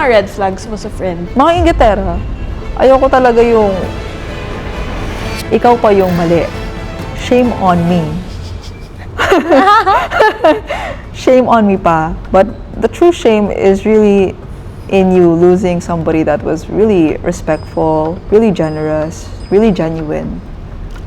mga red flags mo sa friend? Mga inggitera. Ayoko talaga yung ikaw pa yung mali. Shame on me. Shame on me pa. But the true shame is really in you losing somebody that was really respectful, really generous, really genuine.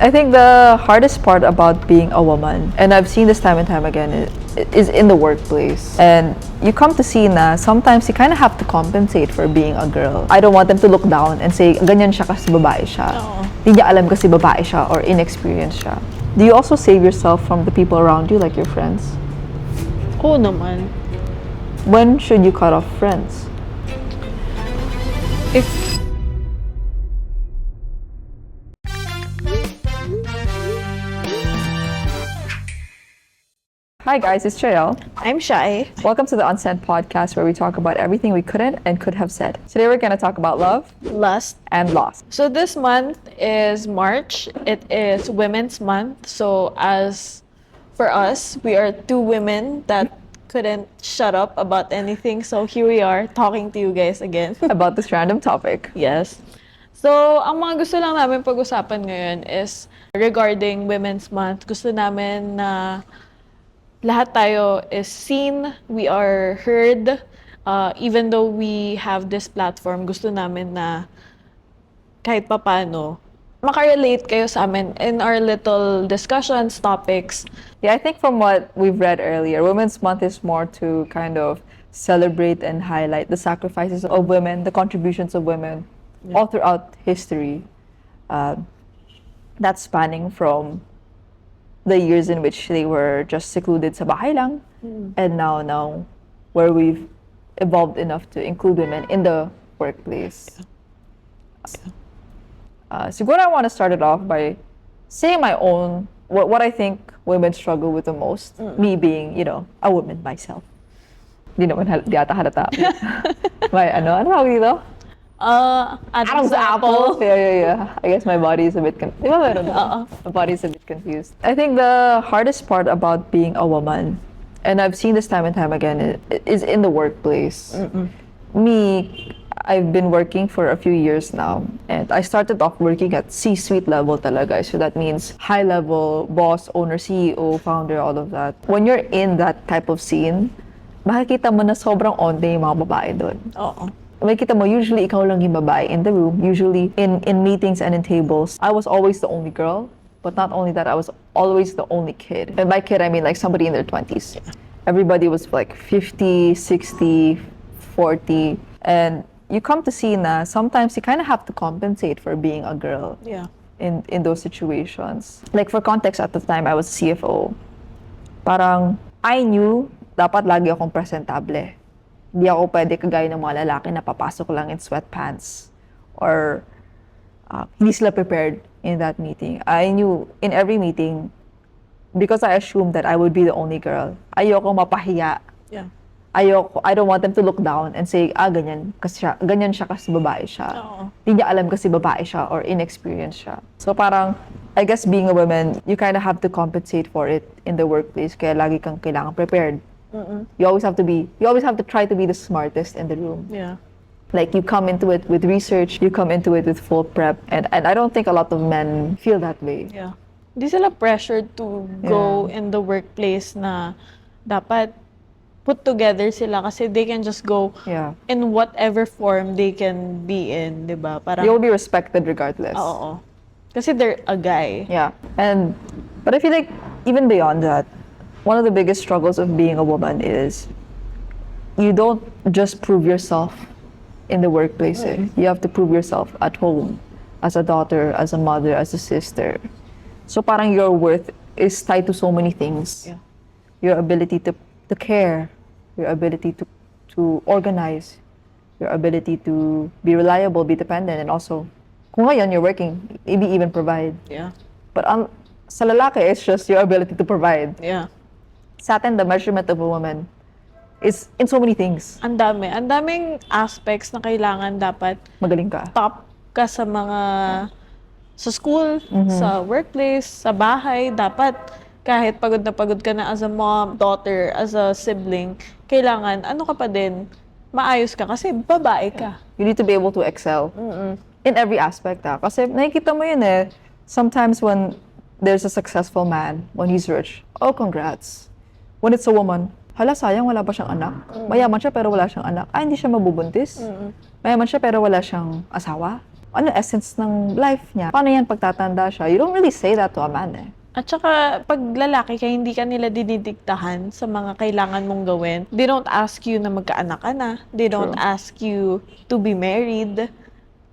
I think the hardest part about being a woman, and I've seen this time and time again, is in the workplace. And you come to see na sometimes you kind of have to compensate for being a girl. I don't want them to look down and say, ganyan siya kasi babae siya. Di niya alam kasi babae siya or inexperienced siya. Do you also save yourself from the people around you, like your friends? Oo naman. When should you cut off friends? If Hi guys, it's Chayel. I'm shy. Welcome to the Unsent podcast where we talk about everything we couldn't and could have said. Today we're going to talk about love Lust. and loss. So this month is March. It is Women's Month. So as for us, we are two women that couldn't shut up about anything. So here we are talking to you guys again. About this random topic. Yes. So, ang mga gusto lang namin pag-usapan ngayon is regarding Women's Month. Gusto namin na lahat tayo is seen, we are heard. Even though we have this platform, gusto namin na kahit papano, makarelate kayo sa amin in our little discussions, topics. Yeah, I think from what we've read earlier, Women's Month is more to kind of celebrate and highlight the sacrifices of women, the contributions of women all throughout history. That's spanning from the years in which they were just secluded sa bahay lang, and now where we've evolved enough to include women in the workplace. Siguro I want to start it off by saying my own, what I think women struggle with the most. Me being, a woman myself. Di naman di ata halata. My ano tawag dito? Adam's apple. Yeah. I guess my body is a bit confused. My body is a bit confused. I think the hardest part about being a woman, and I've seen this time and time again, is in the workplace. Me, I've been working for a few years now, and I started off working at C-suite level talaga. So that means high level, boss, owner, CEO, founder, all of that. When you're in that type of scene, makikita mo na sobrang onde yung mga babae doon. Oo. Makikita mo, usually ikaw lang yung babae in the room. Usually in meetings and in tables, I was always the only girl. But not only that, I was always the only kid. And by kid, I mean like somebody in their 20s. Everybody was like 50, 60, 40. And you come to see na sometimes you kind of have to compensate for being a girl. Yeah. In those situations. Like for context, at the time, I was CFO. Parang, I knew dapat lagi akong presentable. Hindi ako pwede kagaya ng mga lalaki na papasok lang in sweatpants. Or hindi sila prepared in that meeting. I knew in every meeting, because I assumed that I would be the only girl, ayoko mapahiya. Yeah. I don't want them to look down and say, ganyan siya kasi babae siya. Hindi niya alam kasi babae siya or inexperienced siya. So parang, I guess being a woman, you kind of have to compensate for it in the workplace. Kaya lagi kang kailangan prepared. You always have to try to be the smartest in the room. Yeah. Like you come into it with research, you come into it with full prep, and I don't think a lot of men feel that way. Yeah. Hindi sila pressured to go in the workplace na dapat put together sila kasi they can just go in whatever form they can be in, di ba? Parang, You'll be respected regardless. Oo. Kasi they're a guy. Yeah. But I feel like even beyond that, one of the biggest struggles of being a woman is you don't just prove yourself in the workplace. You have to prove yourself at home, as a daughter, as a mother, as a sister. So parang your worth is tied to so many things. Yeah. Your ability to care, your ability to organize, your ability to be reliable, be dependent, and also, kung ngayon you're working, maybe even provide. Yeah. But sa lalaki, it's just your ability to provide. Yeah. Sa atin, the measurement of a woman is in so many things. Ang daming aspects na kailangan dapat Magaling ka. top ka sa mga sa school, sa workplace, sa bahay, dapat kahit pagod ka na as a mom, daughter, as a sibling, kailangan ano ka pa din, maayos ka kasi babae ka. You need to be able to excel in every aspect. Kasi nakikita mo yun eh. Sometimes when there's a successful man, when he's rich, oh, congrats. When it's a woman, hala, sayang, wala pa siyang anak. Mayaman siya pero wala siyang anak. Ay, hindi siya mabubuntis. Mayaman siya pero wala siyang asawa. Ano essence ng life niya? Paano yan pagtatanda siya? You don't really say that to a man eh. At saka, pag lalaki ka, hindi ka nila dinidiktahan sa mga kailangan mong gawin. They don't ask you na magkaanak ka na. They don't True. ask you to be married.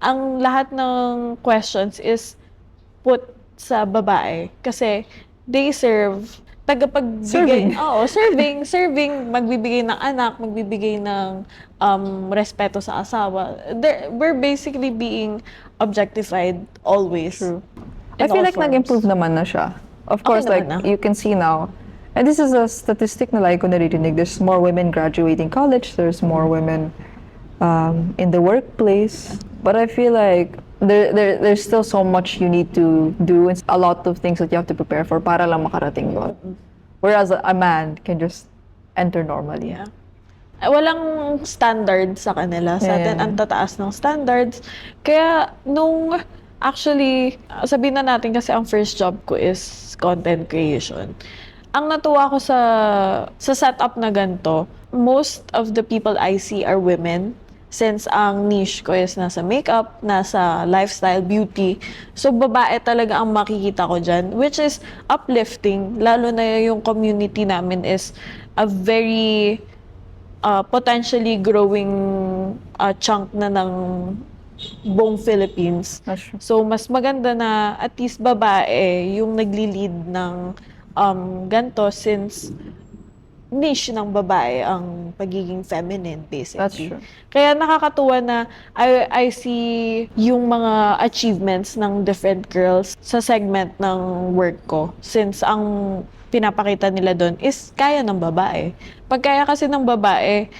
Ang lahat ng questions is put sa babae. Kasi they serve, tagapagbigay, serving, magbibigay ng anak, magbibigay ng respeto sa asawa. We're basically being objectified always. True. In I feel all like forms. nag-improve naman na siya. Of course, like, naman na. you can see now, and this is a statistic na like ko naririnig, there's more women graduating college, there's more women in the workplace. But I feel like there's still so much you need to do, and a lot of things that you have to prepare for para lang makarating doon. Whereas a man can just enter normally. Yeah. Walang standard sa kanila. Sa atin, Yeah. ang tataas ng standards. Kaya, actually, sabihin na natin kasi ang first job ko is content creation. Ang natuwa ko sa setup na ganito, most of the people I see are women. Since ang niche ko is nasa makeup, nasa lifestyle, beauty. So, babae talaga ang makikita ko dyan, which is uplifting. Lalo na yung community namin is a very potentially growing chunk na ng buong Philippines. That's true. So, mas maganda na at least babae yung nagli-lead ng ganito since niche ng babae ang pagiging feminine, basically. That's true. Kaya nakakatuwa na I see yung mga achievements ng different girls sa segment ng work ko. Since ang pinapakita nila doon is kaya ng babae. Pag kaya kasi ng babae,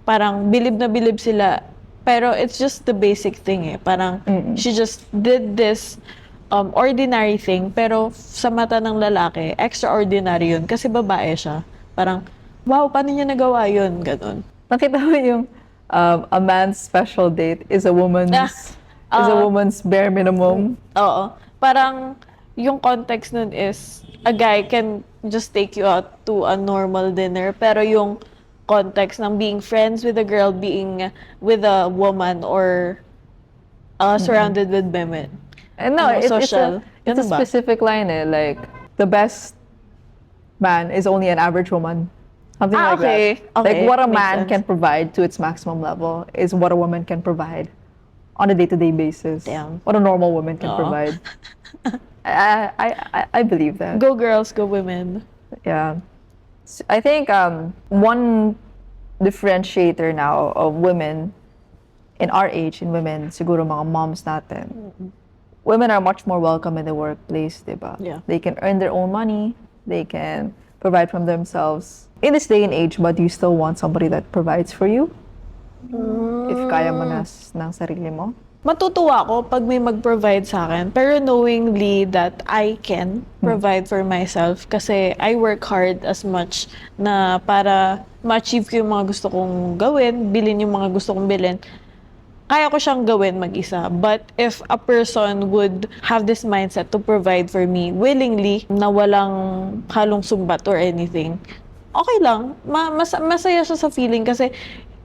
parang bilib na bilib sila. Pero it's just the basic thing eh. Parang she just did this ordinary thing. Pero sa mata ng lalaki, extraordinary yun. Kasi babae siya. Parang, wow, paano niya nagawa yun? Ganon. Nakita mo yung a man's special date is a woman's bare minimum. Oo. Parang, yung context nun is, a guy can just take you out to a normal dinner. Pero yung context ng being friends with a girl, being with a woman, or surrounded with women. And no, Ano, it's social. a Ganun ba? specific line eh. Like, the best man is only an average woman. Something like okay. that. Like, Okay, what a makes man sense. can provide to its maximum level is what a woman can provide on a day-to-day basis. Damn. What a normal woman can Oo. provide. I believe that. Go girls, go women. Yeah. I think one differentiator now of women in our age, in women, siguro mga moms natin, women are much more welcome in the workplace, diba? Yeah. They can earn their own money, they can provide from themselves. In this day and age, but you still want somebody that provides for you? If kaya mo na ng sarili mo? Matutuwa ako pag may mag-provide sa akin, pero knowingly that I can provide for myself kasi I work hard as much na para ma-achieve ko yung mga gusto kong gawin, bilhin yung mga gusto kong bilhin. Kaya ko siyang gawin mag-isa. But if a person would have this mindset to provide for me willingly, na walang halong sumbat or anything, okay lang. Masaya siya sa feeling kasi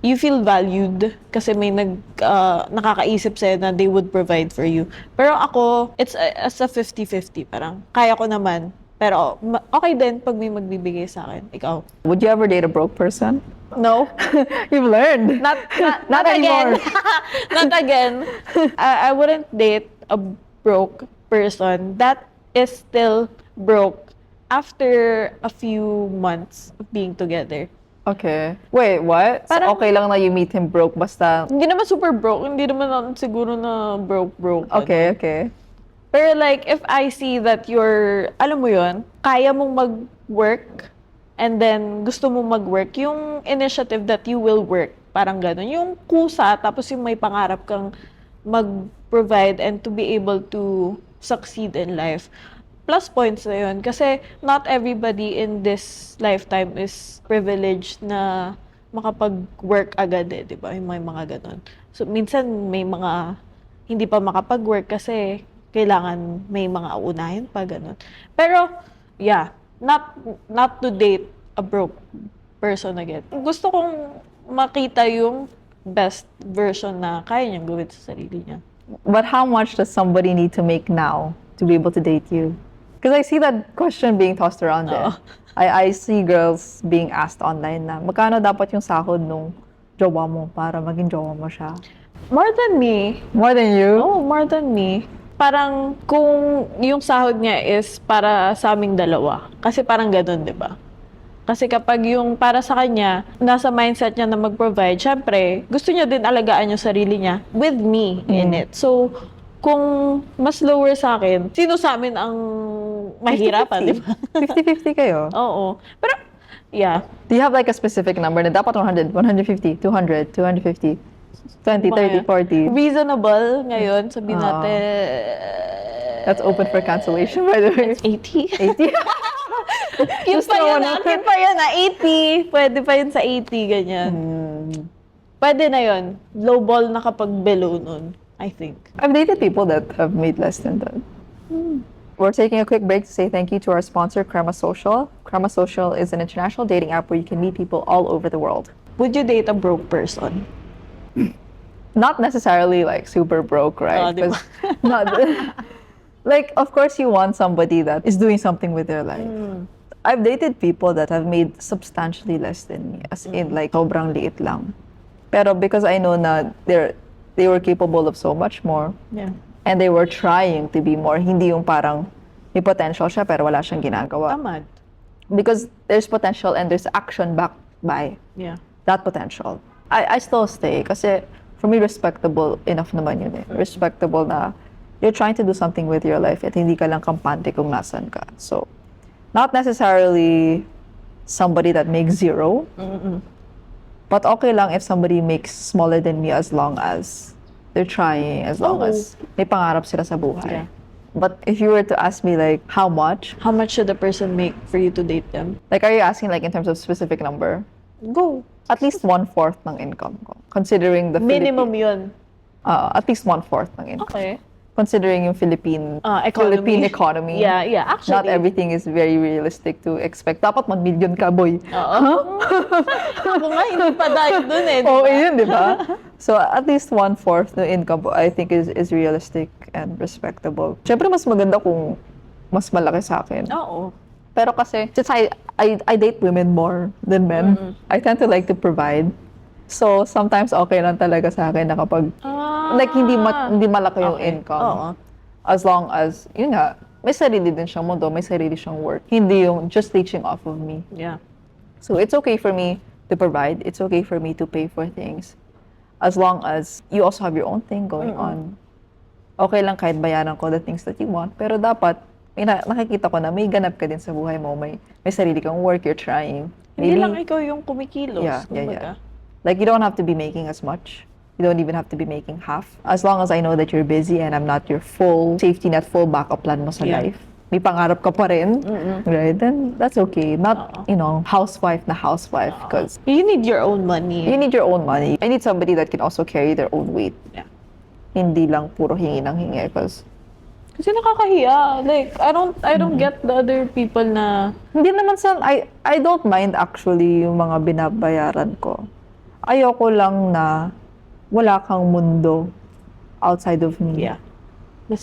you feel valued kasi may nakakaisip sa'yo na they would provide for you. Pero ako, it's a 50-50. Parang, kaya ko naman. Pero okay din pag may magbibigay sa akin. Ikaw? Would you ever date a broke person? No. You've learned. Not again. anymore. Not again. I wouldn't date a broke person that is still broke after a few months of being together. Okay. Wait, what? So, Parang- okay lang na you meet him broke basta... Hindi naman super broke. Hindi naman siguro na broke. Okay, okay. Pero like, if I see that you're, alam mo yun, kaya mong mag-work, and then gusto mong mag-work, yung initiative that you will work, parang gano'n. Yung kusa, tapos yung may pangarap kang mag-provide and to be able to succeed in life. Plus points na yun. Kasi not everybody in this lifetime is privileged na makapag-work agad eh, di ba? Yung may mga ganun. So, minsan may mga hindi pa makapag-work kasi kailangan may mga uunahin pa, ganun. Pero, yeah, not to date a broke person again. Gusto kong makita yung best version na kaya niyang gawin sa sarili niya. But how much does somebody need to make now to be able to date you? Because I see that question being tossed around there. Oo. I see girls being asked online na magkano dapat yung sahod nung jowa mo para maging jowa mo siya. More than me. More than you? Oh, more than me. Parang kung yung sahod niya is para sa aming dalawa. Kasi parang ganun, di ba? Kasi kapag yung para sa kanya, nasa mindset niya na mag-provide, syempre, gusto niya din alagaan yung sarili niya with me in it. So, kung mas lower sa akin, sino sa amin ang mahirapan, di ba? 50-50 kayo. Oo. Pero, yeah. Do you have like a specific number na dapat 100, 150, 200, 250, 20, 30, 40? Reasonable ngayon, sabihin Oo. natin... That's open for cancellation, by the way. 80? 80? Cute pa yun, cute pa yun, 80. Pwede pa yun sa 80, ganyan. Pwede na yun. Low ball na kapag below nun, I think. I've dated people that have made less than that. We're taking a quick break to say thank you to our sponsor, Crema Social. Crema Social is an international dating app where you can meet people all over the world. Would you date a broke person? Not necessarily like super broke, right? di ba? 'Cause not like, of course, you want somebody that is doing something with their life. I've dated people that have made substantially less than me, as in like sobrang liit lang. Pero because I know na they were capable of so much more, Yeah. and they were trying to be more. Hindi yung parang may potential siya pero wala siyang ginagawa. Tamad. Because there's potential and there's action backed by Yeah. that potential. I still stay kasi for me respectable enough naman yun eh. Respectable na you're trying to do something with your life at hindi ka lang kampante kung nasan ka. So, not necessarily somebody that makes zero, but okay lang if somebody makes smaller than me as long as they're trying, as long Oo. as may pangarap sila sa buhay. Yeah. But if you were to ask me like, how much? How much should the person make for you to date them? Like, are you asking like in terms of specific number? Go. At least 1/4 ng income ko. Considering the Minimum yun. At least 1/4 ng income. Okay. Considering yung Philippine economy. Yeah, actually. Not everything is very realistic to expect. Dapat mag-million ka, boy. Oo. Ako nga, hindi pa dahil dun eh. Oo, yun, di ba? So, at least 1/4 ng income po, I think is realistic and respectable. Siyempre, mas maganda kung mas malaki sa akin. Oo. Pero kasi, since I date women more than men, I tend to like to provide. So, sometimes okay lang talaga sa akin na kapag, like, hindi malaki yung Okay. income. Oo. As long as, yun nga, may sarili din siyang mundo, may sarili siyang work. Hindi yung just leeching off of me. Yeah. So, it's okay for me to provide. It's okay for me to pay for things. As long as you also have your own thing going on. Okay lang kahit bayaran ko the things that you want. Pero dapat, nakikita ko na may ganap ka din sa buhay mo. May sarili kang work, you're trying. Hindi lang ikaw yung kumikilos. Yeah. kumbaga. Like, you don't have to be making as much. You don't even have to be making half. As long as I know that you're busy and I'm not your full safety net, full backup plan mo sa Yeah. life. May pangarap ka pa rin, right? Then that's okay. Not, housewife na housewife. Because You need your own money. you need your own money. I need somebody that can also carry their own weight. Yeah. Hindi lang puro hingi ng hingi. Because Kasi nakakahiya. Like, I don't get the other people na... hindi naman I don't mind actually yung mga binabayaran ko. Ayoko lang na wala kang mundo outside of me. Yeah.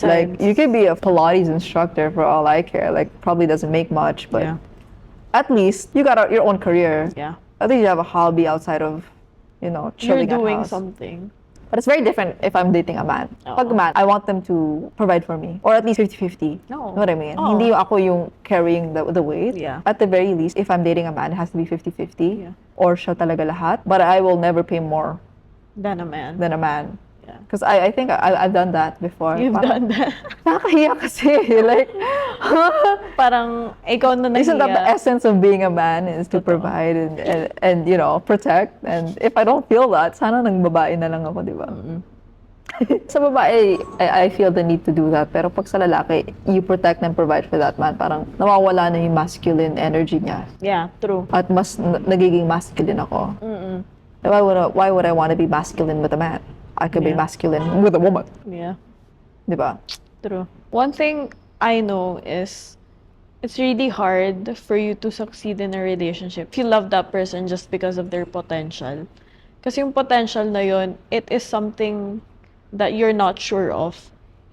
Like, you could be a Pilates instructor for all I care. Like, probably doesn't make much, but Yeah. at least you got your own career. Yeah. At least you have a hobby outside of, You're chilling at doing house. something. But it's very different if I'm dating a man. Pag Oo. man, I want them to provide for me. Or at least 50-50. Oo. Know what I mean? Oo. Hindi yung ako yung carrying the weight. Yeah. At the very least, if I'm dating a man, it has to be 50-50. Yeah. Or siya talaga lahat. But I will never pay more Than a man. than a man. Yeah. Because I think I've done that before. You've Parang- done that. Nakakahiya kasi. Like, Parang ikaw na isn't that the nahiya. essence of being a man is to provide and protect? And if I don't feel that, sana nang babae na lang ako, di ba? Sa babae, I feel the need to do that. Pero pag sa lalaki, you protect and provide for that man. Parang nawawala na yung masculine energy niya. Yeah, true. At mas nagiging masculine ako. Mm-mm. Why would I want to be masculine with a man? I could be Yeah. masculine with a woman. Yeah, Di ba? true. One thing I know is it's really hard for you to succeed in a relationship if you love that person just because of their potential. Kasi yung potential na yun, it is something that you're not sure of.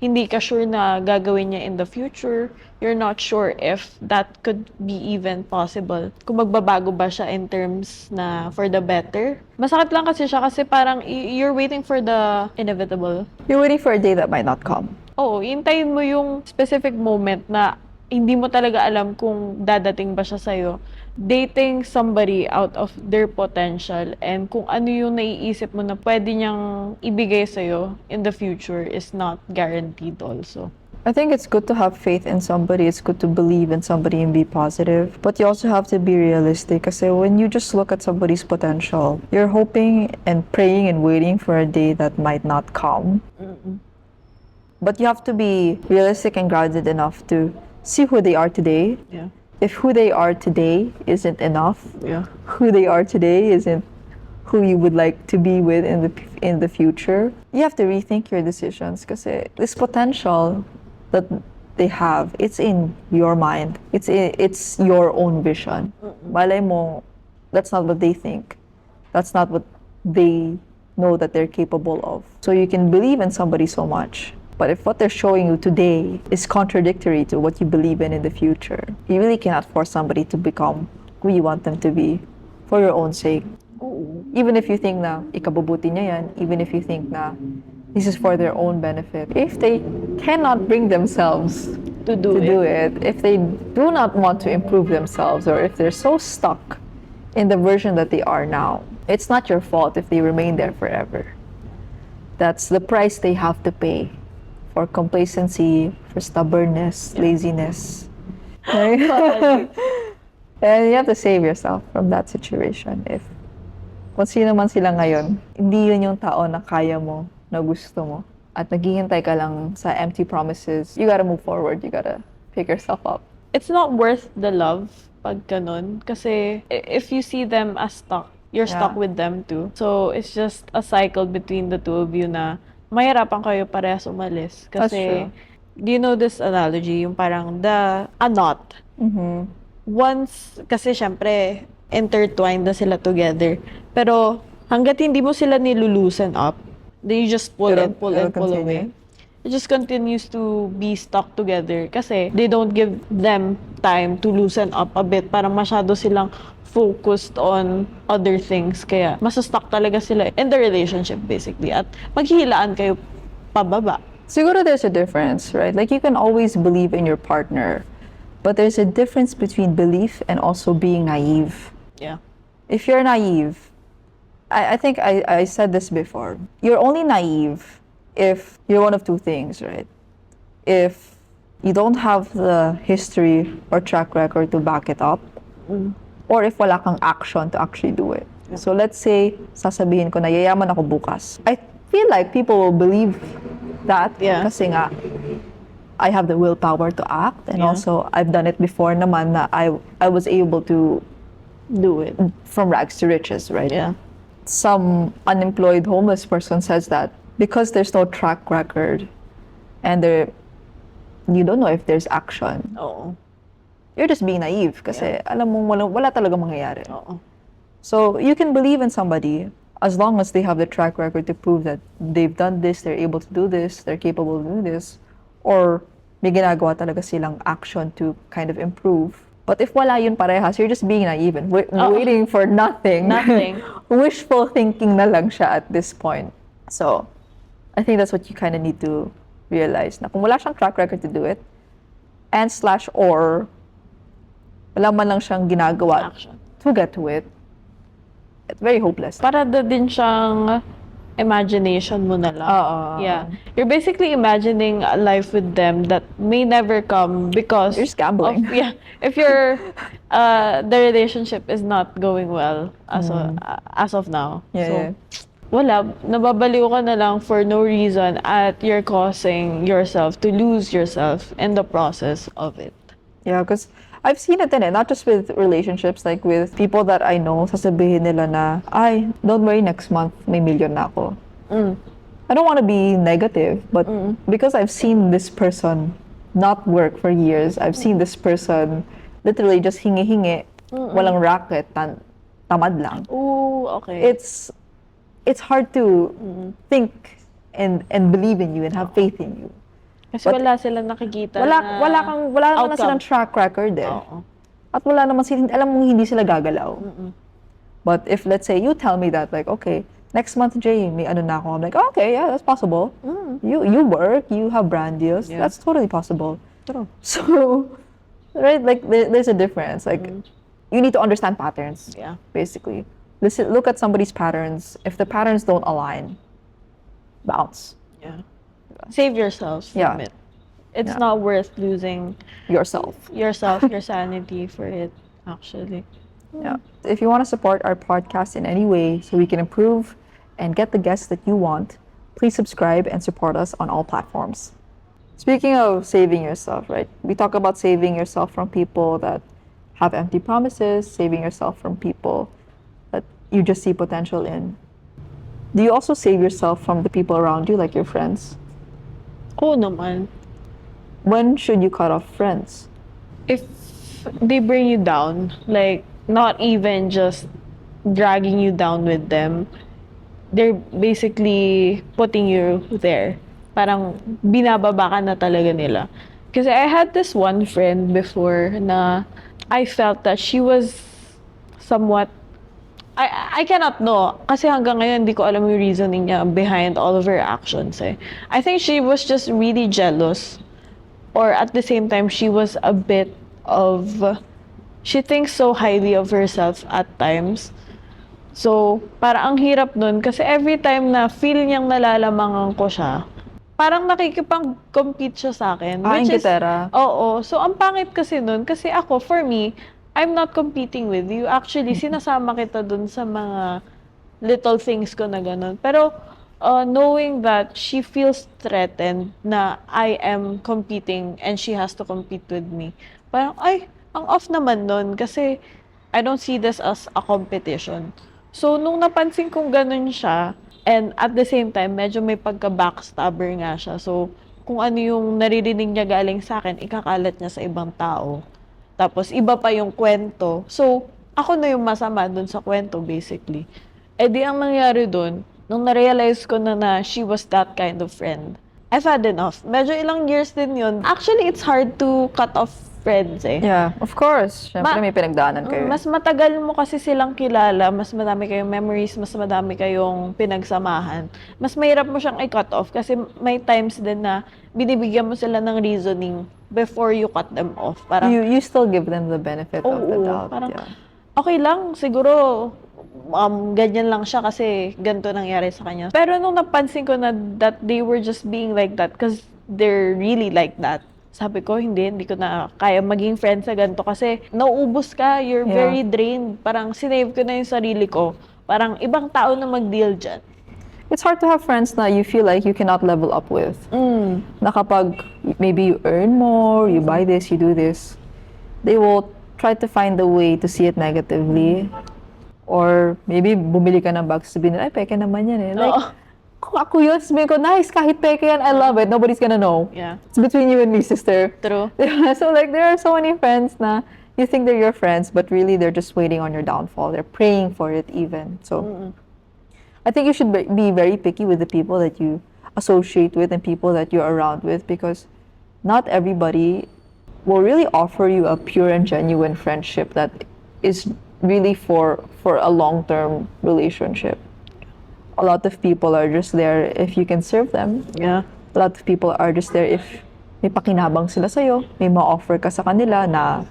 Hindi ka sure na gagawin niya in the future. You're not sure if that could be even possible. Kung magbabago ba siya in terms na for the better. Masakit lang kasi siya kasi parang you're waiting for the inevitable. You're waiting for a day that might not come. Oo, hintayin mo yung specific moment na hindi mo talaga alam kung dadating ba siya sa'yo. Dating somebody out of their potential and kung ano yung naiisip mo na pwede niyang ibigay sa'yo in the future is not guaranteed also. I think it's good to have faith in somebody. It's good to believe in somebody and be positive. But you also have to be realistic. Kasi when you just look at somebody's potential, you're hoping and praying and waiting for a day that might not come. But you have to be realistic and grounded enough to see who they are today. Yeah. If who they are today isn't enough, Yeah. who they are today isn't who you would like to be with in the future, you have to rethink your decisions. Kasi this potential that they have, it's in your mind. It's your own vision. Malay mo, that's not what they think. That's not what they know that they're capable of. So you can believe in somebody so much. But if what they're showing you today is contradictory to what you believe in the future, you really cannot force somebody to become who you want them to be for your own sake. Even if you think na ikabubuti niya yan, even if you think na this is for their own benefit. If they cannot bring themselves To do it, if they do not want to improve themselves, or if they're so stuck in the version that they are now, it's not your fault if they remain there forever. That's the price they have to pay for complacency, for stubbornness, laziness. Right? And you have to save yourself from that situation. If kung sino man sila ngayon, hindi yun yung tao na kaya mo, na gusto mo, at naghihintay ka lang sa empty promises, you gotta move forward. You gotta pick yourself up. It's not worth the love pag ganun. Kasi if you see them as stuck, you're stuck Yeah. with them too. So it's just a cycle between the two of you na mahirapan kayo parehas umalis. That's Kasi, true. do you know this analogy? Yung parang a knot. Once, kasi syempre, intertwined na sila together. Pero, hanggat hindi mo sila niluloosen up, then you just pull and pull and It'll pull continue. away. It just continues to be stuck together kasi they don't give them time to loosen up a bit. Parang masyado silang focused on other things. Kaya masustuck talaga sila in the relationship basically. At maghihilaan kayo pababa. Siguro there's a difference, right? Like you can always believe in your partner, but there's a difference between belief and also being naive. Yeah. If you're naive, I think I said this before. You're only naive if you're one of two things, right? If you don't have the history or track record to back it up, or if wala kang action to actually do it. So let's say, sasabihin ko na yayaman ako bukas. I feel like people will believe that Yeah. kasi nga, I have the willpower to act, and Yeah. also I've done it before naman na I was able to Do it. from rags to riches, right? Yeah. Some unemployed homeless person says that because there's no track record and you don't know if there's action. Oo. You're just being naive kasi alam mo wala talaga mangyayari. Oo. So you can believe in somebody as long as they have the track record to prove that they've done this, they're able to do this, they're capable of doing this, or may ginagawa talaga silang action to kind of improve. But if wala yun parehas, you're just being naive and waiting for nothing. Nothing. Wishful thinking na lang siya at this point. So, I think that's what you kind of need to realize na kung wala siyang track record to do it, or wala man lang siyang ginagawa Action. to get to it, it's very hopeless. Para din siyang imagination mo na lang. Yeah. You're basically imagining a life with them that may never come because You're just gambling. if the relationship is not going well as of now. Yeah, So yeah. wala, nababaliw ka na lang for no reason at you're causing yourself to lose yourself in the process of it. Yeah, because I've seen it not just with relationships, like with people that I know, sasabihin nila na, ay, don't worry, next month, may million na ako. I don't want to be negative, but because I've seen this person not work for years, I've seen this person literally just hingi-hingi, walang racket, tamad lang. Ooh, okay. It's hard to think and believe in you and have faith in you. Kasi wala silang nakikita Wala naman outcome. silang track record eh. Oo. At wala naman alam mong hindi sila gagalaw. But if let's say you tell me that like, okay, next month Jay, may ano na ako. I'm like, oh, okay, yeah, that's possible. You work, you have brand deals. Yeah. That's totally possible. True. So, right, like there's a difference. Like you need to understand patterns. Yeah. Basically, look at somebody's patterns. If the patterns don't align, bounce. Yeah. Save yourself from Yeah. it. It's Yeah. not worth losing Yourself. yourself, your sanity for it, actually. Yeah. If you want to support our podcast in any way so we can improve and get the guests that you want, please subscribe and support us on all platforms. Speaking of saving yourself, right? We talk about saving yourself from people that have empty promises, saving yourself from people that you just see potential in. Do you also save yourself from the people around you, like your friends? Oo naman. When should you cut off friends? If they bring you down, like, not even just dragging you down with them, they're basically putting you there. Parang binababa ka na talaga nila. Kasi I had this one friend before na I felt that she was somewhat I cannot know. Kasi hanggang ngayon, hindi ko alam yung reasoning niya behind all of her actions eh. I think she was just really jealous. Or at the same time, she was a bit of... She thinks so highly of herself at times. So, parang ang hirap nun. Kasi every time na feel niyang nalalamangan ko siya, parang nakikipag-compete siya sa akin. Ingitera. Oo. So, ang pangit kasi nun. Kasi ako, for me, I'm not competing with you. Actually, sinasama kita dun sa mga little things ko na ganun. Pero, knowing that she feels threatened na I am competing and she has to compete with me, parang, ay, ang off naman nun kasi I don't see this as a competition. So, nung napansin kong ganun siya, and at the same time, medyo may pagka-backstabber nga siya. So, kung ano yung naririnig niya galing sa akin, ikakalat niya sa ibang tao. Tapos, iba pa yung kwento. So, ako na yung masama dun sa kwento, basically. Eh di, ang nangyari dun, nung na-realize ko na she was that kind of friend, I've had enough. Medyo ilang years din yun. Actually, it's hard to cut off friends eh. Yeah, of course. Siyempre may pinagdaanan kayo. Mas matagal mo kasi silang kilala, mas madami kayong memories, mas madami kayong pinagsamahan. Mas mahirap mo siyang i-cut off kasi may times din na binibigyan mo sila ng reasoning before you cut them off. Parang, You still give them the benefit of the oo, doubt. parang, Yeah. okay lang, siguro, ganyan lang siya kasi ganito nangyari sa kanya. Pero nung napansin ko na that they were just being like that because they're really like that, sabi ko, hindi ko na kaya maging friend sa ganito kasi nauubos ka, you're Yeah. very drained. Parang sinave ko na yung sarili ko. Parang ibang tao na mag-deal dyan. It's hard to have friends na you feel like you cannot level up with. Na kapag maybe you earn more, you buy this, you do this, they will try to find a way to see it negatively. Or maybe bumili ka ng bag, sabihin nila, ay, peke naman yan eh. Like, Oo. kung ako yun, sabihin ko, nice, kahit peke yan, I love it. Nobody's gonna know. Yeah. It's between you and me, sister. True. So like, there are so many friends na you think they're your friends, but really they're just waiting on your downfall. They're praying for it even. So I think you should be very picky with the people that you associate with and people that you're around with, because not everybody will really offer you a pure and genuine friendship that is really for a long-term relationship. A lot of people are just there if you can serve them. Yeah. A lot of people are just there if may pakinabang sila sa'yo, may ma-offer ka sa kanila na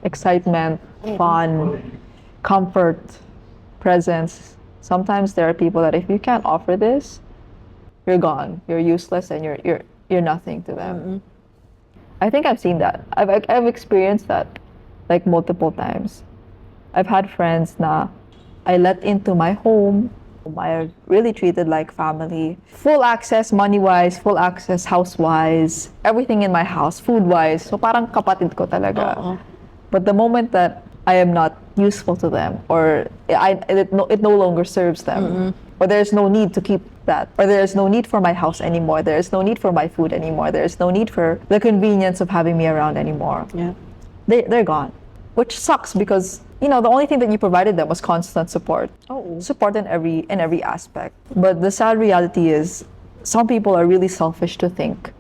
excitement, fun, comfort, presence. Sometimes there are people that if you can't offer this, you're gone. You're useless and you're nothing to them. I think I've seen that. I've experienced that like multiple times. I've had friends na I let into my home I really treated like family. Full access money-wise, full access house-wise, everything in my house, food-wise. So parang kapatid ko talaga. Oo. But the moment that I am not useful to them, or it no longer serves them, or there's no need to keep that, or there's no need for my house anymore, there's no need for my food anymore, there's no need for the convenience of having me around anymore. Yeah. They're gone. Which sucks because, you know, the only thing that you provided them was constant support. Oo. Support in every aspect. But the sad reality is, some people are really selfish to think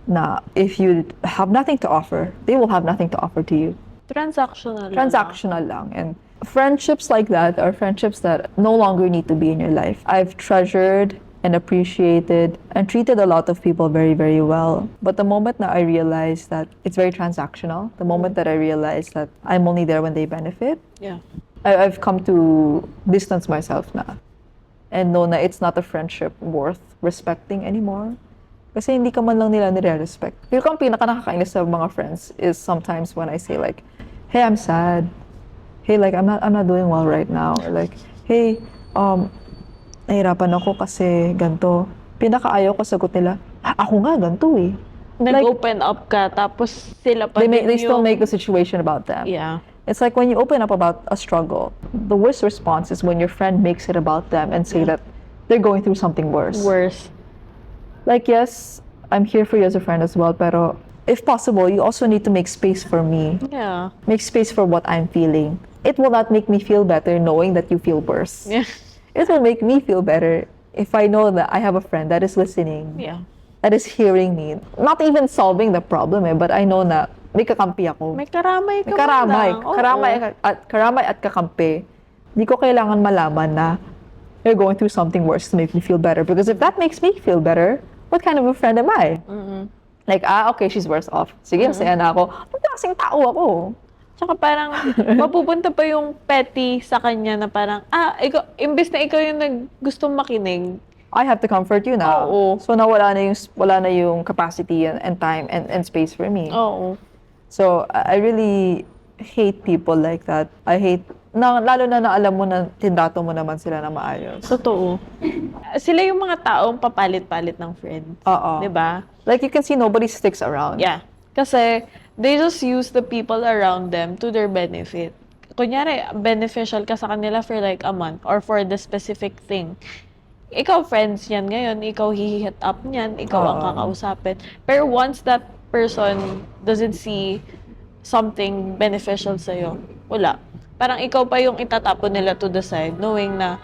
na if you have nothing to offer, they will have nothing to offer to you. Transactional lang. Transactional lang. And friendships like that are friendships that no longer need to be in your life. I've treasured and appreciated and treated a lot of people very, very well. But the moment that I realized that it's very transactional, the moment that I realized that I'm only there when they benefit, Yeah. I've come to distance myself na and know na it's not a friendship worth respecting anymore. Kasi hindi ka man lang nila nire-respect. Feel ko ang pinaka nakakainis sa mga friends is sometimes when I say like, hey, I'm sad. Hey, like, I'm not doing well right now. Or like, hey, nahirapan ako kasi ganto. Pinakaayaw ko sagot nila, ako nga ganto eh. Nag-open up ka, tapos sila pa din They still yung- make the situation about them. Yeah. It's like when you open up about a struggle, the worst response is when your friend makes it about them and say that they're going through something worse. Worse. Like, yes, I'm here for you as a friend as well, pero if possible, you also need to make space for me. Yeah. Make space for what I'm feeling. It will not make me feel better knowing that you feel worse. Yeah. It will make me feel better if I know that I have a friend that is listening, Yeah. that is hearing me. Not even solving the problem, but I know na may kakampi ako. May karamay ka May karamay. man lang. Oo. Karamay at kakampi. Di ko kailangan malaman na you're going through something worse to make me feel better. Because if that makes me feel better, what kind of a friend am I? Like, okay, she's worse off. Sige, masaya na ako. Ang klaseng tao ako. Tsaka parang mapupunta pa yung petty sa kanya na parang, ikaw, imbes na ikaw yung gustong makinig. I have to comfort you now. Oo. So, wala na yung capacity and time and space for me. Oo. So, I really hate people like that. I hate, lalo na alam mo na tindato mo naman sila na maayos. Totoo. Sila yung mga taong papalit-palit ng friends. Oo. Diba? Like, you can see nobody sticks around. Yeah. Kasi, they just use the people around them to their benefit. Kunyari, beneficial ka sa kanila for like a month or for the specific thing. Ikaw friends yan ngayon, ikaw hihit up niyan, ikaw ang kakausapin. Pero once that person doesn't see something beneficial sa'yo, wala. Parang ikaw pa yung itatapon nila to the side, knowing na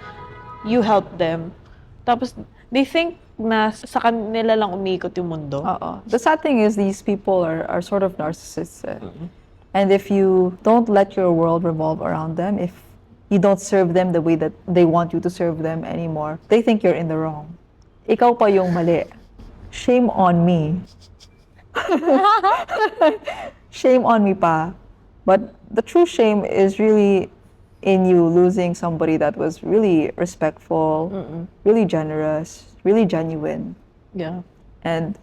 you help them. Tapos, they think na sa kanila lang umiikot yung mundo. The sad thing is these people are sort of narcissists. And if you don't let your world revolve around them, if you don't serve them the way that they want you to serve them anymore, they think you're in the wrong. Ikaw pa yung mali. Shame on me. Shame on me pa. But the true shame is really in you losing somebody that was really respectful, really generous, really genuine. Yeah. And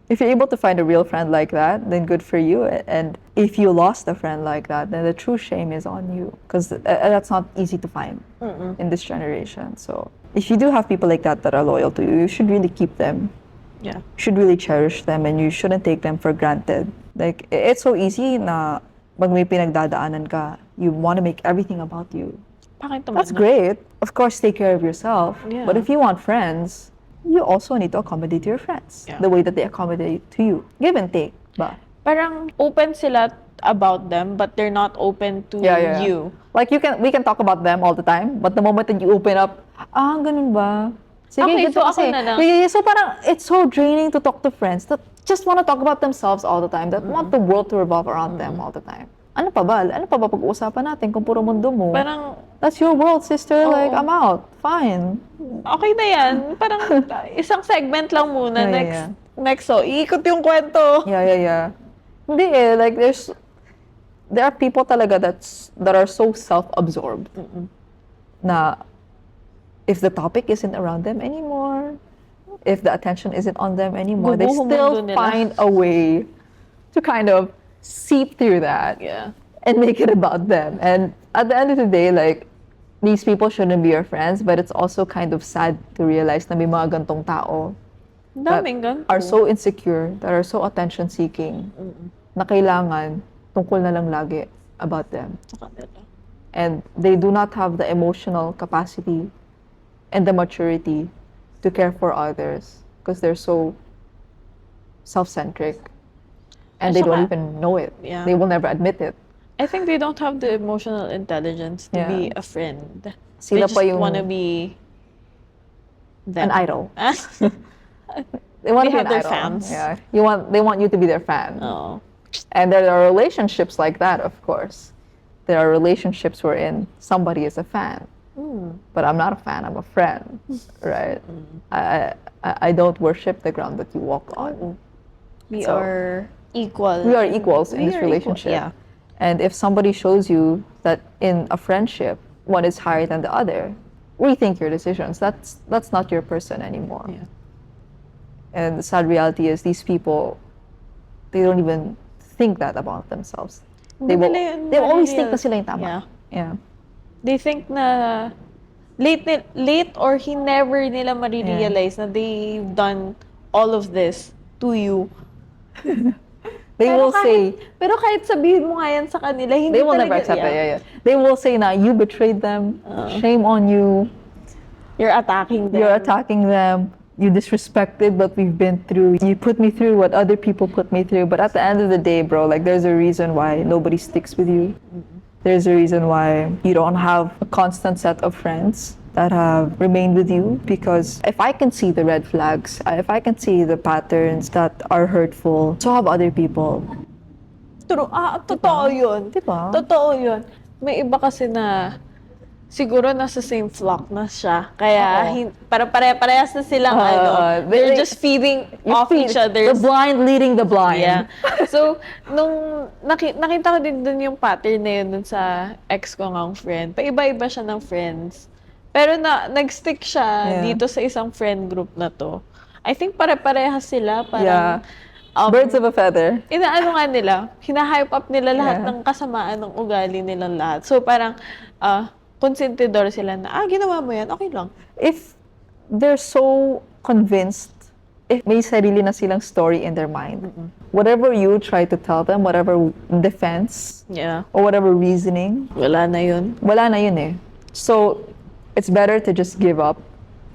if you're able to find a real friend like that, then good for you. And if you lost a friend like that, then the true shame is on you. Because that's not easy to find in this generation. So if you do have people like that that are loyal to you, you should really keep them. Yeah. You should really cherish them and you shouldn't take them for granted. Like, it's so easy na pag may pinagdadaanan ka, you want to make everything about you. Bakit naman? That's great. Of course, take care of yourself. Yeah. But if you want friends, you also need to accommodate your friends Yeah. the way that they accommodate to you. Give and take. Ba? Parang open sila about them, but they're not open to you. Like we can talk about them all the time, but the moment that you open up, ganun ba? Sige, Okay, ganito so ako kasi. na lang. Yeah, so parang it's so draining to talk to friends that just want to talk about themselves all the time, that want the world to revolve around them all the time. Ano pa ba? Ano pa ba pag-uusapan natin kung puro mundo mo? Parang, That's your world, sister. Oo. Like, I'm out. Fine. okay na yan. Parang isang segment lang muna. Yeah, Next, so, iikot yung kwento. Yeah. Hindi eh. Like, there are people talaga that are so self-absorbed na if the topic isn't around them anymore, if the attention isn't on them anymore, they Bubuho still mundo nila. find a way to kind of seep through that Yeah. and make it about them. And at the end of the day, like, these people shouldn't be your friends, but it's also kind of sad to realize na may mga gantong tao Ang that daming ganito. are so insecure, that are so attention-seeking, na kailangan tungkol na lang lagi about them. Sa kanila. And they do not have the emotional capacity and the maturity to care for others because they're so self-centric. And At they don't saka- even know it. Yeah. They will never admit it. I think they don't have the emotional intelligence to Yeah. be a friend. Sila they pa just yung wanna be them. an idol. Ah, They want They to be have an their idol. fans. Yeah. They want you to be their fan. Oo. And there are relationships like that, of course. There are relationships wherein somebody is a fan, but I'm not a fan. I'm a friend, right? I don't worship the ground that you walk on. We So, are equal. We are equals in We this are equal, relationship. yeah. And if somebody shows you that in a friendship, one is higher than the other, rethink your decisions. That's not your person anymore. Yeah. And the sad reality is these people, they don't even think that about themselves. They will, they always think na sila yung tama. Yeah. Yeah. They think na late or never nila marirealize na they've done all of this to you. They will say, Pero kahit sabihin mo nga yan sa kanila, hindi they will talaga, never accept yeah. it. Yeah, yeah. They will say na you betrayed them, shame on you, You're attacking them. you're attacking them, you disrespected what we've been through, you put me through what other people put me through. But at the end of the day, bro, like there's a reason why nobody sticks with you. There's a reason why you don't have a constant set of friends that have remained with you, because if I can see the red flags, if I can see the patterns that are hurtful, so have other people. True. Totoo yun. Diba? Totoo yun. May iba kasi na siguro nasa same flock na siya. Kaya Oo. para pare-parehas na silang they're just feeding off each other's. The blind leading the blind. Yeah. So, nung nakita ko din dun yung pattern na yun dun sa ex ko ngang friend. Paiba-iba siya ng friends. Pero nag-stick siya Yeah. dito sa isang friend group na to. I think pare-parehas sila. Yeah. Parang, Birds of a feather. inaano nga nila, hina-hype up nila lahat Yeah. ng kasamaan ng ugali nilang lahat. So parang, konsentidor sila na, ginawa mo yan, okay lang. If they're so convinced, if may sarili na silang story in their mind, whatever you try to tell them, whatever defense, Yeah. or whatever reasoning, Wala na yun. wala na yun eh. So, it's better to just give up.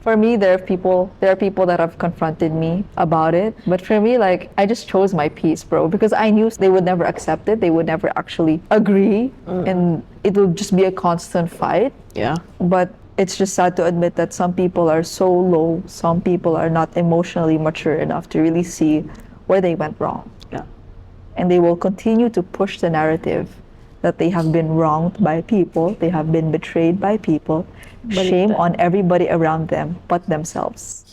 For me, there are people that have confronted me about it. But for me, like, I just chose my peace, bro, because I knew they would never accept it. They would never actually agree. And it would just be a constant fight. Yeah. But it's just sad to admit that some people are so low. Some people are not emotionally mature enough to really see where they went wrong. Yeah. And they will continue to push the narrative that they have been wronged by people, they have been betrayed by people. Shame on everybody around them but themselves.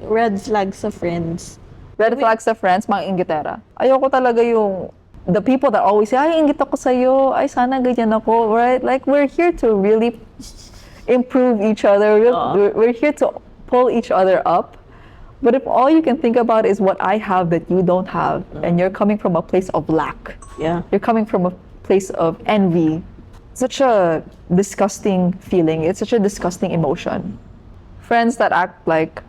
Red flags sa friends. Red flags sa friends, mga inggitera. Ayoko talaga yung the people that always say, ay, inggit ako sa'yo, ay, sana ganyan ako, right? Like, we're here to really improve each other. We're here to pull each other up. But if all you can think about is what I have that you don't have, and you're coming from a place of lack, Yeah. you're coming from a place of envy, such a disgusting feeling. It's such a disgusting emotion. Friends that act like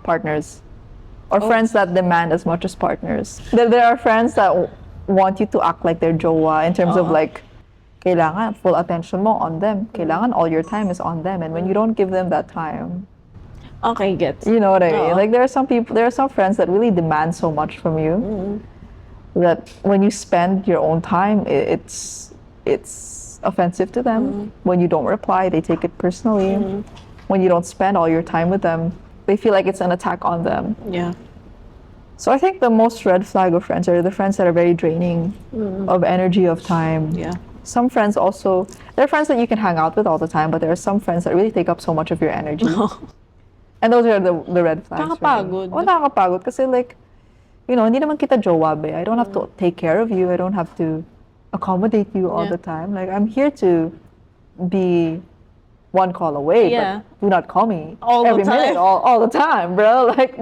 partners, or friends that demand as much as partners. There are friends that want you to act like they're jowa in terms of like, kailangan full attention mo on them. Kailangan all your time is on them. And when you don't give them that time, Okay, gets. you know what I mean? Oo. Like there are some friends that really demand so much from you that when you spend your own time, it's offensive to them. When you don't reply, they take it personally. When you don't spend all your time with them, they feel like it's an attack on them. Yeah. So I think the most red flag of friends are the friends that are very draining of energy, of time. Yeah. Some friends also, there are friends that you can hang out with all the time, but there are some friends that really take up so much of your energy. And those are the red flags. for me. Nakakapagod. Oh, nakakapagod. Kasi like, you know, hindi naman kita jowa, be. I don't have to take care of you. I don't have to accommodate you all Yeah. the time. Like, I'm here to be one call away, Yeah. but do not call me All the every minute, time. all the time, bro. Like,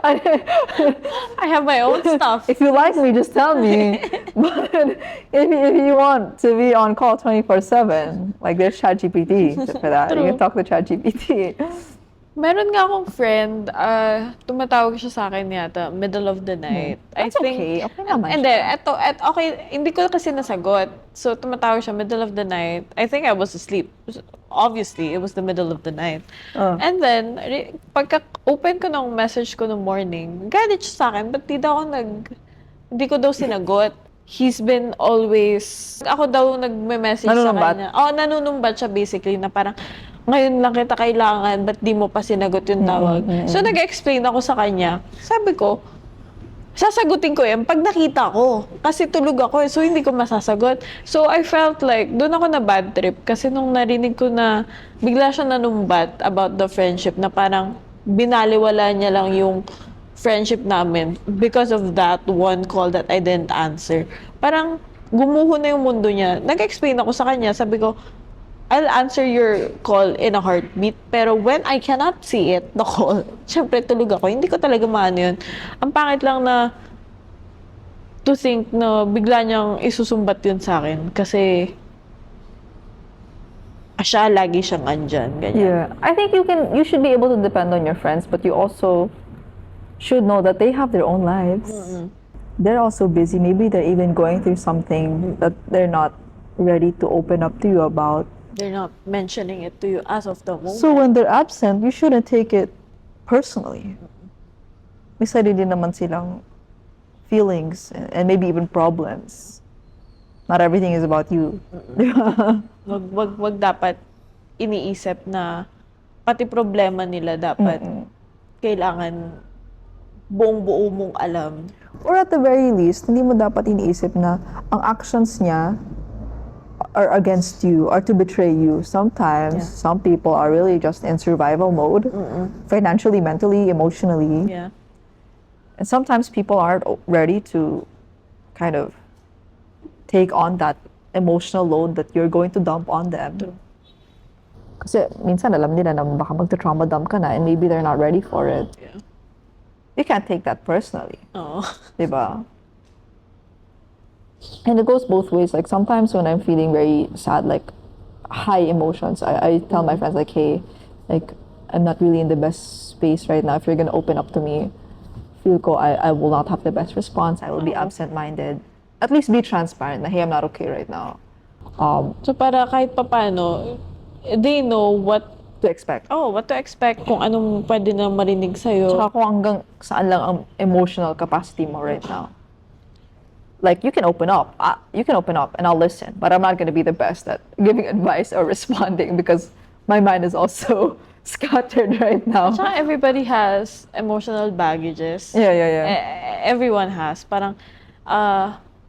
I have my own stuff. if you like me, just tell me. But if you want to be on call 24/7, like there's ChatGPT for that. You True. can talk to ChatGPT. Meron nga akong friend, tumatawag siya sa akin yata, middle of the night. That's okay. Okay naman Hindi, siya. okay, hindi ko kasi nasagot. So, tumatawag siya middle of the night. I think I was asleep. Obviously, it was the middle of the night. And then, pagka-open ko ng message ko no morning, galit siya sa akin, ba't hindi ko daw sinagot. He's been always, ako daw nagme-message sa Nanunumbat? kanya. Nanunumbat siya basically na parang, ngayon lang kita kailangan, ba't di mo pa sinagot yung tawag? So, nag-explain ako sa kanya. Sabi ko, sasagutin ko yan pag nakita ko. Kasi tulog ako so hindi ko masasagot. So, I felt like, doon ako na bad trip. Kasi nung narinig ko na, bigla siya nanumbat about the friendship na parang binaliwala niya lang yung friendship namin because of that one call that I didn't answer. Parang gumuho na yung mundo niya. Nag-explain ako sa kanya. Sabi ko, I'll answer your call in a heartbeat. Pero when I cannot see it, the call, syempre tulog ako. Hindi ko talaga maano yun. Ang pangit lang na to think na bigla niyang isusumbat yun sa akin. Kasi siya, lagi siyang andyan. Ganyan. Yeah, I think you should be able to depend on your friends, but you also should know that they have their own lives. They're also busy. Maybe they're even going through something that they're not ready to open up to you about. They're not mentioning it to you as of the moment. So when they're absent, you shouldn't take it personally. May sarili naman silang feelings and maybe even problems. Not everything is about you. Wag dapat iniisip na pati problema nila dapat kailangan buong-buo mong alam. Or at the very least, hindi mo dapat iniisip na ang actions niya are against you or to betray you. Sometimes, some people are really just in survival mode, financially, mentally, emotionally. Yeah. And sometimes people aren't ready to kind of take on that emotional load that you're going to dump on them. Kasi minsan alam nila na baka magta-trauma dump ka na and maybe they're not ready for it. Yeah. You can't take that personally. Oo. Diba? And it goes both ways. Like sometimes when I'm feeling very sad, like high emotions, I tell my friends like, hey, like I'm not really in the best space right now. If you're gonna open up to me, feel ko I will not have the best response. I will be absent-minded. At least be transparent na, hey, I'm not okay right now. So para kahit papano, they know what To expect. to expect, kung anong pwede na marinig sa'yo. Tsaka kung hanggang saan lang ang emotional capacity mo right now. Like, you can open up. You can open up and I'll listen. But I'm not going to be the best at giving advice or responding because my mind is also scattered right now. Tsaka everybody has emotional baggages. Yeah. Everyone has. Parang,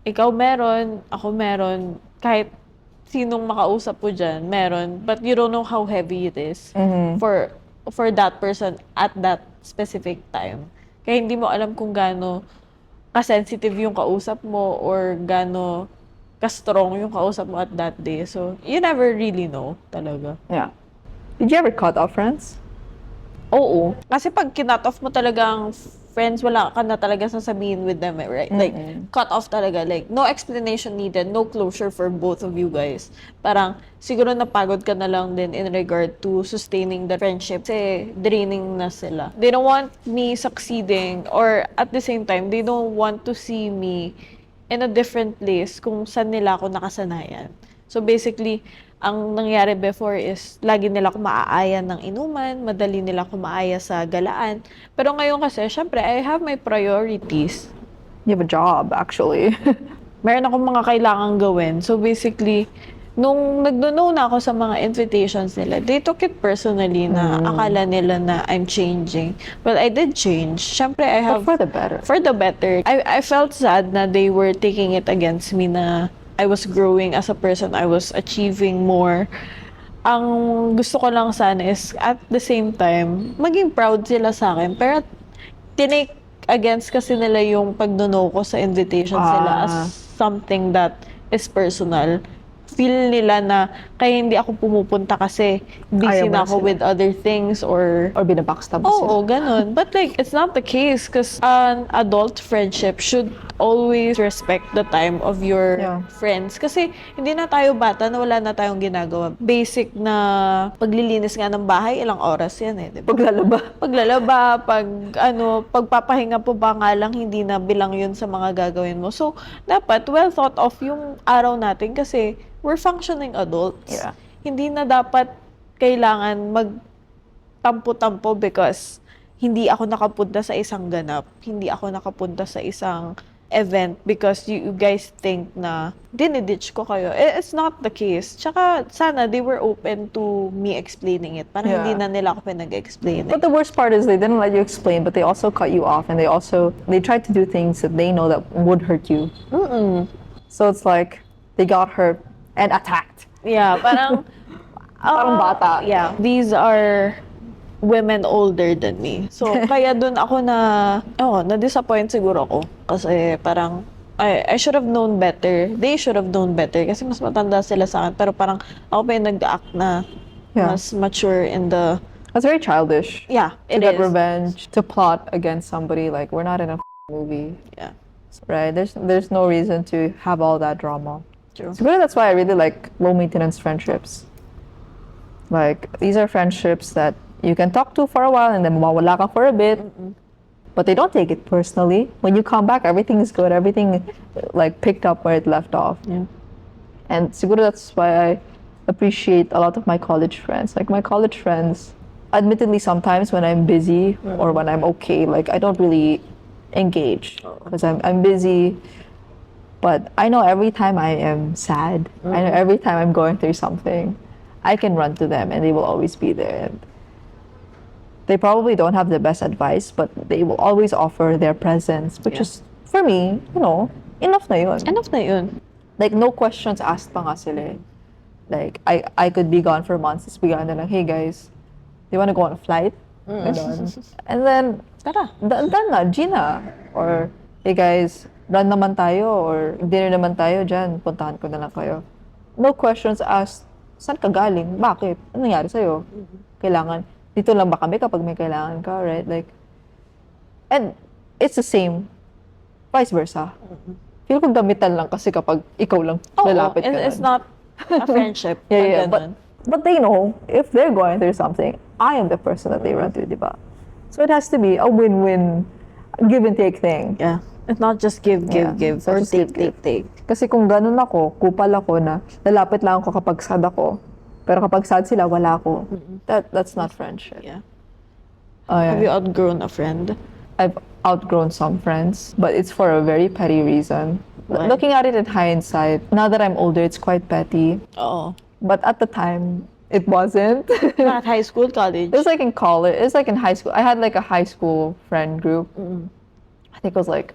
ikaw meron, ako meron, kahit sinong makausap po dyan, meron. But you don't know how heavy it is for that person at that specific time. Kaya hindi mo alam kung gaano ka-sensitive yung kausap mo or gaano ka-strong yung kausap mo at that day. So, you never really know talaga. Yeah. Did you ever cut off friends? Oo. Kasi pag kinut off mo talagang friends, wala ka na talaga sasabihin with them, right? Like, cut off talaga. Like, no explanation needed, no closure for both of you guys. Parang, siguro napagod ka na lang din in regard to sustaining the friendship. Kasi, draining na sila. They don't want me succeeding or at the same time, they don't want to see me in a different place kung saan nila ako nakasanayan. So, basically, ang nangyari before is lagi nila ako maaaya ng inuman, madali nila ako maaya sa galaan. Pero ngayon kasi, syempre, I have my priorities. You have a job, actually. Meron akong mga kailangang gawin. So basically, nung nagno-no na ako sa mga invitations nila, they took it personally na akala nila na I'm changing. Well, I did change. Syempre, I have... But for the better. For the better. I felt sad na they were taking it against me na I was growing as a person, I was achieving more. Ang gusto ko lang sana is, at the same time, maging proud sila sa akin. Pero, tinake against kasi nila yung pagnono ko sa invitation sila as something that is personal feel nila na kaya hindi ako pumupunta kasi busy Ayaw mo na na ako sila. with other things or binabackstab mo sila. Oo, ganun. But like, it's not the case because an adult friendship should always respect the time of your Yeah. friends. Kasi hindi na tayo bata na wala na tayong ginagawa. Basic na paglilinis nga ng bahay, ilang oras yan eh, di ba? Paglalaba. Paglalaba, pagpapahinga po ba nga lang, hindi na bilang yun sa mga gagawin mo. So, dapat well thought of yung araw natin kasi we're functioning adults. Yeah. Hindi na dapat kailangan tampo-tampo because hindi ako nakapunta sa isang ganap, hindi ako nakapunta sa isang event because you guys think na diniditch ko kayo. It's not the case. Tsaka sana they were open to me explaining it. Parang Yeah. hindi na nila ako pinag-explain. But the worst part is they didn't let you explain, but they also cut you off, and they tried to do things that they know that would hurt you. So it's like they got hurt and attacked. Yeah, parang Parang bata. Yeah, these are women older than me. So, kaya dun ako na-disappoint siguro ako. Kasi parang, I should have known better. They should have known better. Kasi mas matanda sila sa akin. Pero parang, ako pa yung nag-act na Yeah. mas mature in the... That's very childish. Yeah, To it get is. revenge, to plot against somebody. Like, we're not in a movie, Yeah, right? There's no reason to have all that drama. true. So really, that's why I really like low maintenance friendships. Like, these are friendships that you can talk to for a while and then mawawala ka for a bit. But they don't take it personally. When you come back, everything is good. Everything like picked up where it left off. Yeah. And siguro that's why I appreciate a lot of my college friends. Like my college friends, admittedly sometimes when I'm busy or when I'm okay, like I don't really engage because I'm busy. But I know every time I am sad, I know every time I'm going through something, I can run to them and they will always be there. And they probably don't have the best advice, but they will always offer their presence, which Yeah. is, for me, enough na yun. Enough na yun. Like, no questions asked pa nga sila eh. Like, I could be gone for months, tapos bigyan na lang, hey guys, do you want to go on a flight? Ganon. And then, Tara. done na, Gina. Or, hey guys, run naman tayo, or dinner naman tayo dyan, puntahan ko na lang kayo. No questions asked, saan ka galing? Bakit? Ano nangyari sa'yo? Kailangan, dito lang ba kami kapag may kailangan ka, right? Like, and it's the same, vice versa. Feel ko gamitan lang kasi kapag ikaw lang lalapit ka It's nun. not a friendship. Yeah, pag ganun. but they know if they're going through something, I am the person that they run to, di ba? So it has to be a win-win, give and take thing. Yeah. It's not just give, Yeah, give, it's not or just take, give, take. Kasi kung ganun ako, kupal ako na lalapit lang ako kapag sad ako, pero kapag sad sila, wala ako. That's not friendship. Yeah. Oh, yeah. Have you outgrown a friend? I've outgrown some friends, but it's for a very petty reason. Why? Looking at it in hindsight, now that I'm older, it's quite petty. Oo. But at the time, it wasn't. Not high school, college. It was like in college. It was like in high school. I had like a high school friend group. I think it was like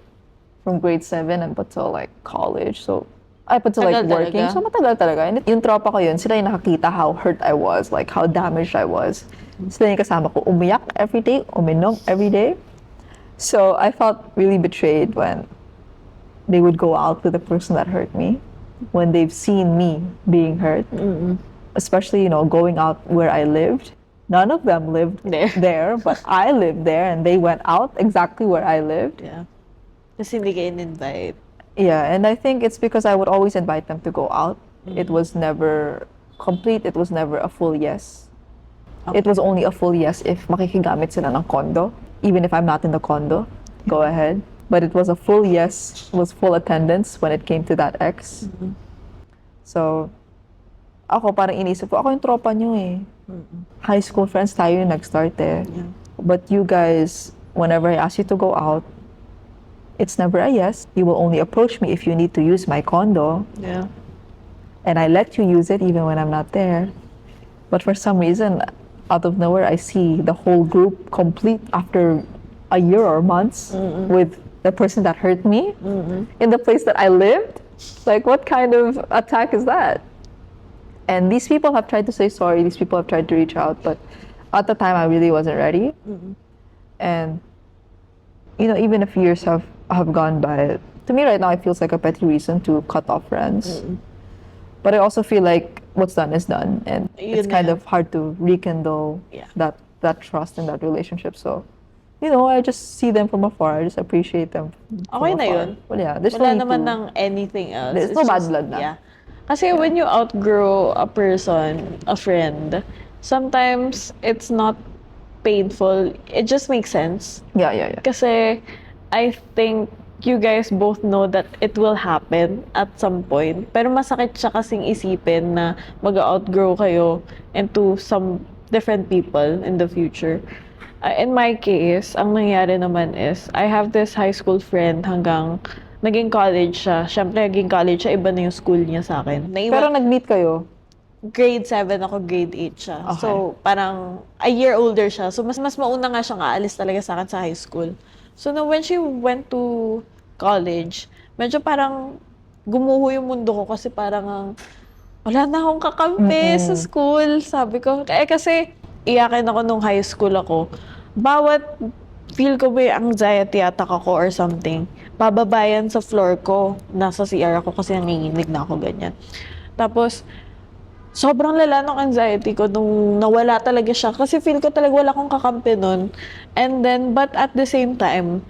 from grade 7 up until like college. So up until like Tagal working. talaga. So matagal talaga. And yung tropa ko yun, sila yung nakakita how hurt I was, like how damaged I was. Sila yung kasama ko, umiyak every day, uminom every day. So I felt really betrayed when they would go out with the person that hurt me, when they've seen me being hurt. Especially, going out where I lived. None of them lived There. but I lived there and they went out exactly where I lived. Yeah. Kasi hindi kayo in-invite. Yeah, and I think it's because I would always invite them to go out. It was never complete, it was never a full yes. It was only a full yes if makikigamit sila ng condo. Even if I'm not in the condo, go ahead. But it was a full yes, it was full attendance when it came to that ex. So, ako parang inisip ko, ako yung tropa nyo eh. High school friends tayo yung nag-start eh. Yeah. But you guys, whenever I ask you to go out, it's never a yes. You will only approach me if you need to use my condo. Yeah. And I let you use it even when I'm not there. But for some reason, out of nowhere, I see the whole group complete after a year or months with the person that hurt me in the place that I lived. Like, what kind of attack is that? And these people have tried to say sorry, these people have tried to reach out, but at the time I really wasn't ready. And, even if years have gone by, to me right now it feels like a petty reason to cut off friends. But I also feel like what's done is done, and Yun it's na kind yun. of hard to rekindle Yeah. that trust and that relationship. So, I just see them from afar. I just appreciate them from Okay na afar. yun. Well, yeah, there's Wala no need naman to. ng anything else. There's It's no bad just, blood na. yeah. Kasi when you outgrow a person, a friend, sometimes it's not painful. It just makes sense. Yeah, yeah, yeah. Kasi I think you guys both know that it will happen at some point. Pero masakit siya kasing isipin na mag-outgrow kayo into some different people in the future. In my case, ang nangyari naman is, I have this high school friend hanggang naging college siya. Siyempre, naging college siya, iba na yung school niya sa akin. Pero nag-meet kayo. Grade 7 ako, grade 8 siya. Okay. So, parang a year older siya. So, mas mauna nga siyang aalis talaga sa akin sa high school. So, when she went to college, medyo parang gumuho yung mundo ko kasi parang wala na akong kakampi sa school. Sabi ko, kasi iyakin ako nung high school ako. Bawat feel ko may anxiety attack ako or something, bababayan sa floor ko. Nasa CR ako kasi nanginginig na ako ganyan. Tapos, sobrang lala ng anxiety ko nung nawala talaga siya. Kasi feel ko talaga wala akong kakampi nun. And then, but at the same time,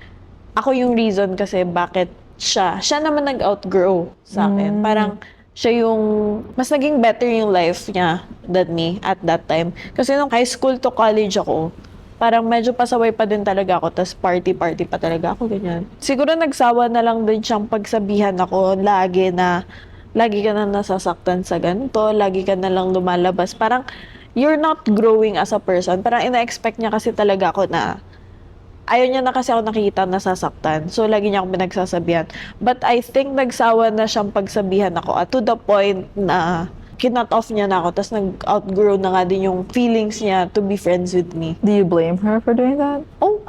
ako yung reason kasi bakit siya naman nag-outgrow sa akin. Parang, siya yung, mas naging better yung life niya than me at that time. Kasi nung high school to college ako, parang medyo pasaway pa din talaga ako, tas party-party pa talaga ako, ganyan. Siguro nagsawa na lang din siyang pagsabihan ako lagi ka na nasasaktan sa ganito, lagi ka na lang lumalabas. Parang, you're not growing as a person. Parang ina-expect niya kasi talaga ako na, ayaw niya na kasi ako nakikita nasasaktan. So, lagi niya ako pinagsasabihan. But I think nagsawa na siyang pagsabihan ako at to the point na kinut off niya na ako, tapos nag-outgrow na nga din yung feelings niya to be friends with me. Do you blame her for doing that? Oh,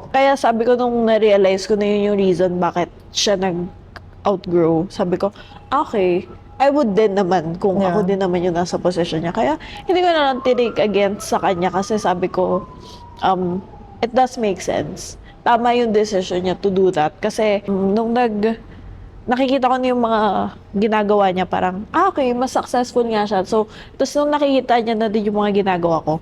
kaya sabi ko nung na-realize ko na yun yung reason bakit siya nag-outgrow. Sabi ko, okay, I would din naman kung Yeah. ako din naman yung nasa position niya. Kaya hindi ko na lang tinake against sa kanya kasi sabi ko, it does make sense. Tama yung decision niya to do that. Kasi nung nakikita ko na yung mga ginagawa niya, parang, okay, mas successful nga siya. So, tapos nung nakikita niya na din yung mga ginagawa ko,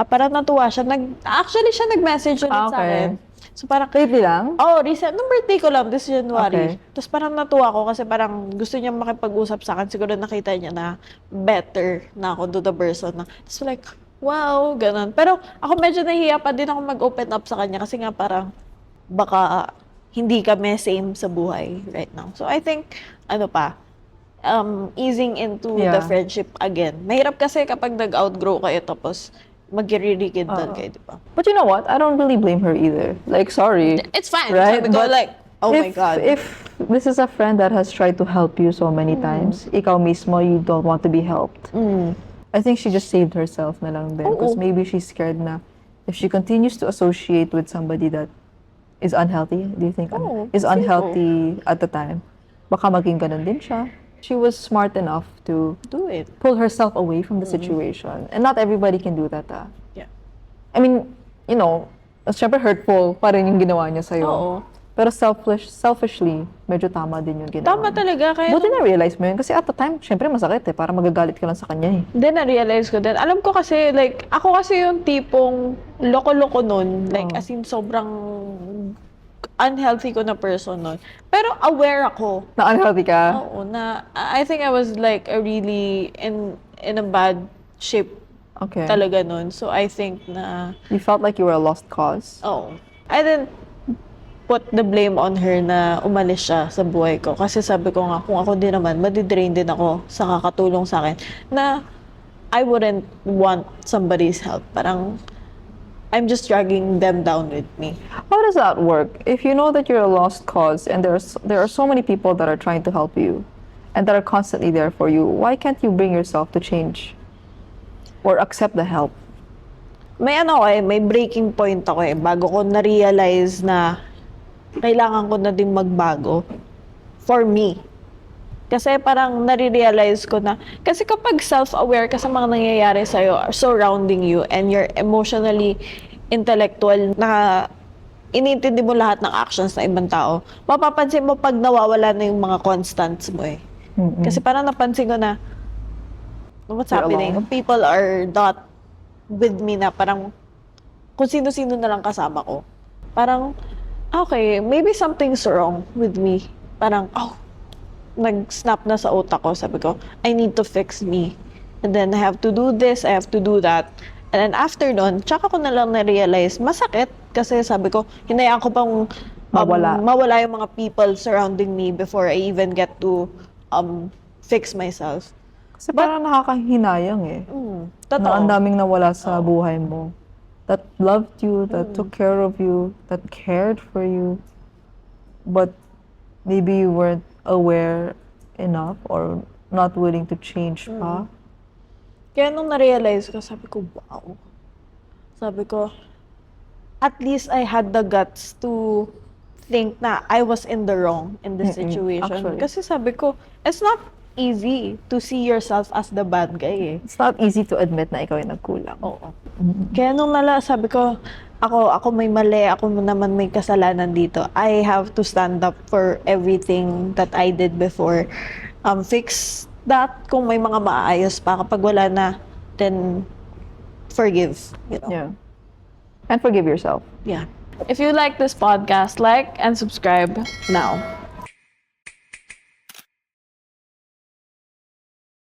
parang natuwa siya. Actually, siya nag-message ulit sa Okay. akin. So, parang, Lately lang? recent. Nung birthday ko lang, this January. Okay. Tapos parang natuwa ko kasi parang gusto niya makipag-usap sa akin. Siguro nakita niya na better na ako to the person. Tapos like, wow, ganun. Pero ako medyo nahihiya pa din ako mag-open up sa kanya kasi nga parang baka hindi kami same sa buhay right now. So I think, easing into the Yeah. friendship again. Mahirap kasi kapag nag-outgrow kayo tapos mag-rekindle kayo, di ba? But you know what? I don't really blame her either. Like, sorry. It's fine. Right? Sabi ko But like, oh my God. If this is a friend that has tried to help you so many times, ikaw mismo, you don't want to be helped. I think she just saved herself na lang din. Because Oo. maybe she's scared na if she continues to associate with somebody that is unhealthy, do you think? Oo, Is siguro. unhealthy at the time. Baka maging ganun din siya. She was smart enough to Do it. pull herself away from the situation. And not everybody can do that. Yeah. I mean, syempre hurtful pa rin yung ginawa niya sa'yo. Oo. Pero selfishly, medyo tama din yung ginawa Tama niya. talaga. Kaya Buti na-realize mo yun. Kasi at the time, syempre masakit eh. Para magagalit ka lang sa kanya eh. then na-realize ko din. Alam ko kasi, like, ako kasi yung tipong loko-loko nun. Like, as in, sobrang unhealthy ko na person nun. Pero aware ako. Na unhealthy ka? Oo, na I think I was like a really in a bad shape Okay. talaga nun. So I think na, You felt like you were a lost cause? I didn't put the blame on her na umalis siya sa buhay ko. Kasi sabi ko nga, kung ako din naman, madidrain din ako sa kakatulong sa akin, na I wouldn't want somebody's help. Parang, I'm just dragging them down with me. How does that work? If you know that you're a lost cause and there are so many people that are trying to help you and that are constantly there for you, why can't you bring yourself to change or accept the help? May breaking point ako bago ko na-realize na kailangan ko na din magbago for me. Kasi parang nare-realize ko na, kasi kapag self-aware ka sa mga nangyayari sa'yo, surrounding you, and you're emotionally intellectual na inintindi mo lahat ng actions ng ibang tao, mapapansin mo pag nawawala na yung mga constants mo eh. Kasi parang napansin ko na, what's You're happening? alone. People are not with me na parang kung sino-sino na lang kasama ko. Parang, okay, maybe something's wrong with me. Parang, nag-snap na sa utak ko. Sabi ko, I need to fix me. And then, I have to do this, I have to do that. And then, after nun, tsaka ko na lang na-realize, masakit. Kasi sabi ko, hinayaan ko pang mawala yung mga people surrounding me before I even get to fix myself. Kasi parang nakakahinayang eh. Totoo. Na ang daming nawala sa buhay mo. That loved you, that took care of you, that cared for you. But maybe you weren't aware enough or not willing to change pa. Kaya nung na-realize ko, sabi ko, wow. Sabi ko, at least I had the guts to think na I was in the wrong in this situation. actually. Kasi sabi ko, it's not easy to see yourself as the bad guy eh. It's not easy to admit na ikaw ay nagkulang. Oo. Kaya nung sabi ko, ako may mali, ako naman may kasalanan dito. I have to stand up for everything that I did before. Fix that kung may mga maayos pa. Kapag wala na, then forgive. You know? Yeah. And forgive yourself. Yeah. If you like this podcast, like and subscribe now.